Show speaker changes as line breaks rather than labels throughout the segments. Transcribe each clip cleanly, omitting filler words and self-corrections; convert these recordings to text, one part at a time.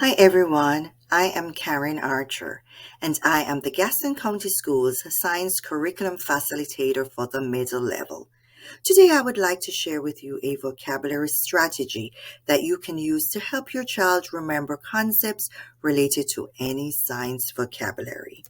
Hi everyone, I am Karen Archer, and I am the Gaston County Schools Science Curriculum Facilitator for the middle level. Today I would like to share with you a vocabulary strategy that you can use to help your child remember concepts related to any science vocabulary.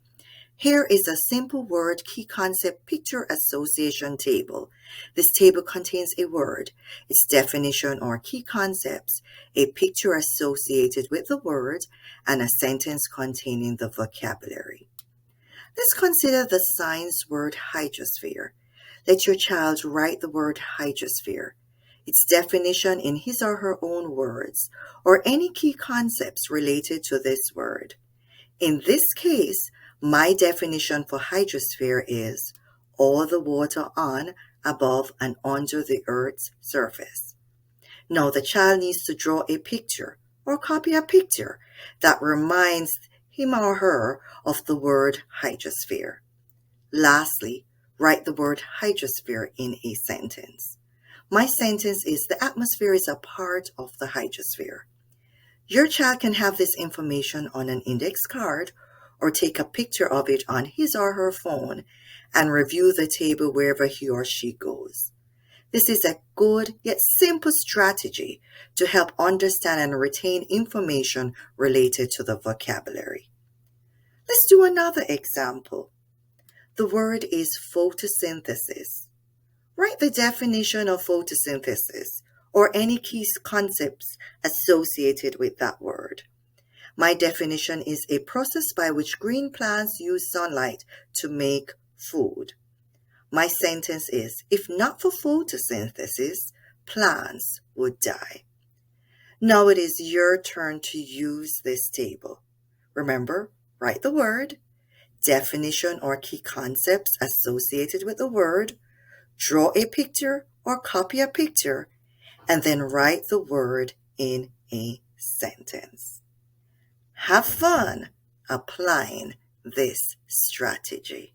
Here is a simple word key concept picture association table. This table contains a word, its definition or key concepts, a picture associated with the word, and a sentence containing the vocabulary. Let's consider the science word hydrosphere. Let your child write the word hydrosphere, its definition in his or her own words, or any key concepts related to this word. In this case, my definition for hydrosphere is all the water on, above, and under the Earth's surface. Now the child needs to draw a picture or copy a picture that reminds him or her of the word hydrosphere. Lastly, write the word hydrosphere in a sentence. My sentence is the atmosphere is a part of the hydrosphere. Your child can have this information on an index card or take a picture of it on his or her phone and review the table wherever he or she goes. This is a good yet simple strategy to help understand and retain information related to the vocabulary. Let's do another example. The word is photosynthesis. Write the definition of photosynthesis or any key concepts associated with that word. My definition is a process by which green plants use sunlight to make food. My sentence is, if not for photosynthesis, plants would die. Now it is your turn to use this table. Remember, write the word, definition or key concepts associated with the word, draw a picture or copy a picture, and then write the word in a sentence. Have fun applying this strategy.